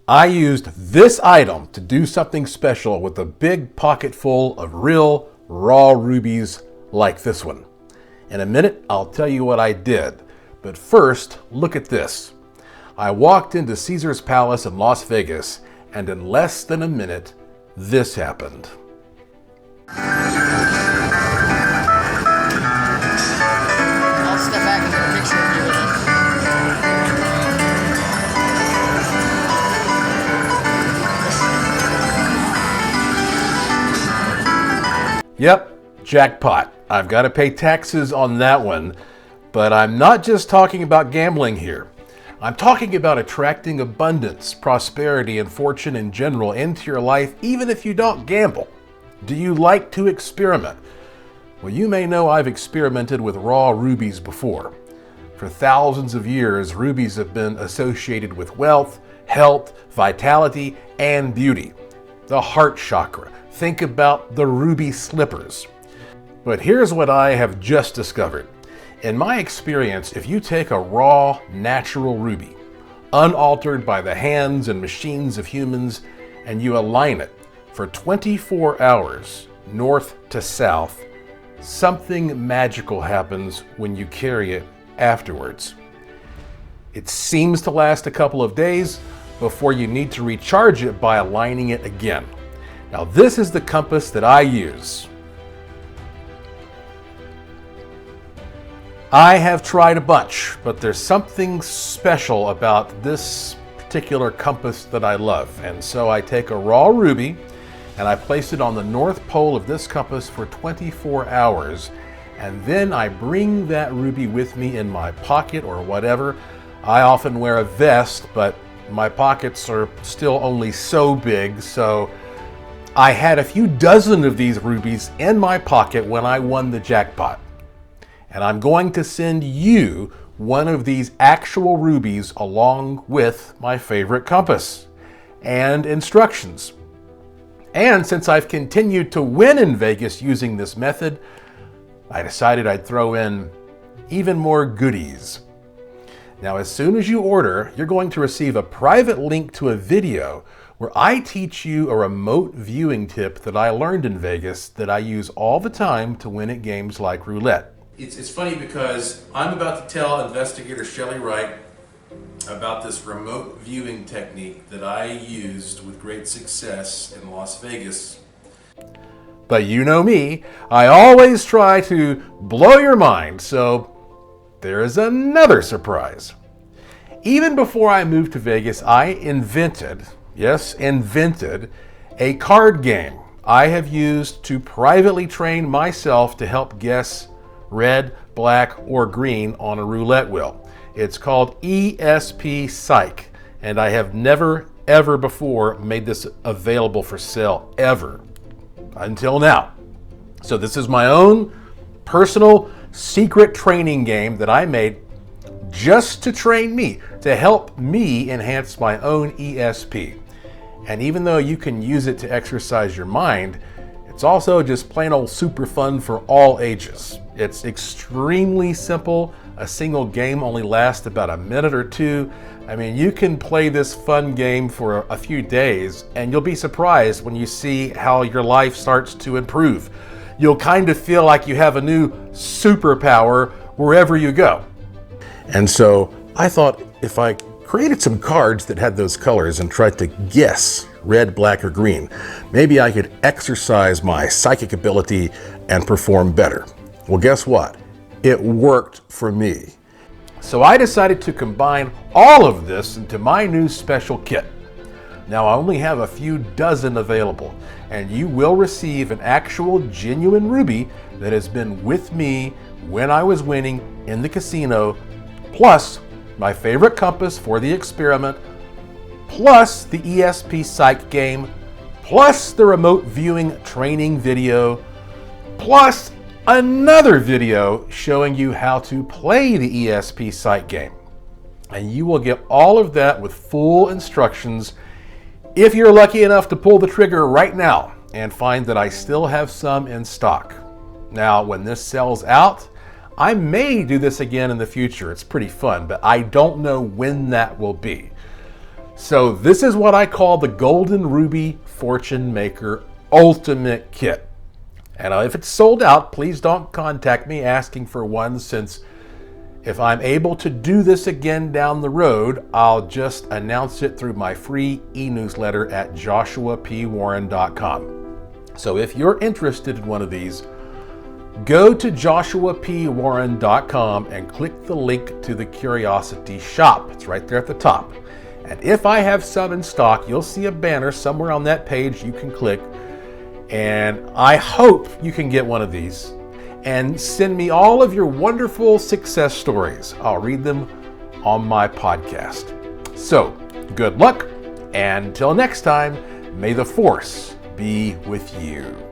I used this item to do something special with a big pocket full of real raw rubies like this one. In a minute, I'll tell you what I did. But first, look at this. I walked into Caesar's Palace in Las Vegas, and in less than a minute, this happened. I'll step back and get a picture of you with it. Yep, jackpot. I've got to pay taxes on that one. But I'm not just talking about gambling here. I'm talking about attracting abundance, prosperity, and fortune in general into your life, even if you don't gamble. Do you like to experiment? Well, you may know I've experimented with raw rubies before. For thousands of years, rubies have been associated with wealth, health, vitality, and beauty. The heart chakra. Think about the ruby slippers. But here's what I have just discovered. In my experience, if you take a raw, natural ruby, unaltered by the hands and machines of humans, and you align it for 24 hours, north to south, something magical happens when you carry it afterwards. It seems to last a couple of days before you need to recharge it by aligning it again. Now, this is the compass that I use. I have tried a bunch, but there's something special about this particular compass that I love. And so I take a raw ruby and I place it on the north pole of this compass for 24 hours. And then I bring that ruby with me in my pocket or whatever. I often wear a vest, but my pockets are still only so big, so I had a few dozen of these rubies in my pocket when I won the jackpot. And I'm going to send you one of these actual rubies along with my favorite compass and instructions. And since I've continued to win in Vegas using this method, I decided I'd throw in even more goodies. Now, as soon as you order, you're going to receive a private link to a video where I teach you a remote viewing tip that I learned in Vegas that I use all the time to win at games like roulette. It's funny because I'm about to tell investigator Shelley Wright about this remote viewing technique that I used with great success in Las Vegas. But you know me, I always try to blow your mind, so there is another surprise. Even before I moved to Vegas, I invented a card game I have used to privately train myself to help guess red, black, or green on a roulette wheel. It's called ESP Psych, and I have never, ever before made this available for sale, ever, until now. So this is my own personal secret training game that I made just to train me, to help me enhance my own ESP. And even though you can use it to exercise your mind, it's also just plain old super fun for all ages. It's extremely simple. A single game only lasts about a minute or two. I mean, you can play this fun game for a few days and you'll be surprised when you see how your life starts to improve. You'll kind of feel like you have a new superpower wherever you go. And so I thought if I created some cards that had those colors and tried to guess red, black, or green, maybe I could exercise my psychic ability and perform better. Well, guess what? It worked for me. So I decided to combine all of this into my new special kit. Now I only have a few dozen available, and you will receive an actual genuine ruby that has been with me when I was winning in the casino, plus my favorite compass for the experiment, plus the ESP Psych game, plus the remote viewing training video, plus another video showing you how to play the ESP Psych game. And you will get all of that with full instructions if you're lucky enough to pull the trigger right now and find that I still have some in stock. Now, when this sells out, I may do this again in the future. It's pretty fun, but I don't know when that will be. So this is what I call the Golden Ruby Fortune Maker Ultimate Kit. And if it's sold out, please don't contact me asking for one, since if I'm able to do this again down the road, I'll just announce it through my free e-newsletter at joshuapwarren.com. So if you're interested in one of these, go to joshuapwarren.com and click the link to the Curiosity Shop. It's right there at the top. And if I have some in stock, you'll see a banner somewhere on that page you can click. And I hope you can get one of these and send me all of your wonderful success stories. I'll read them on my podcast. So, good luck, and until next time, may the force be with you.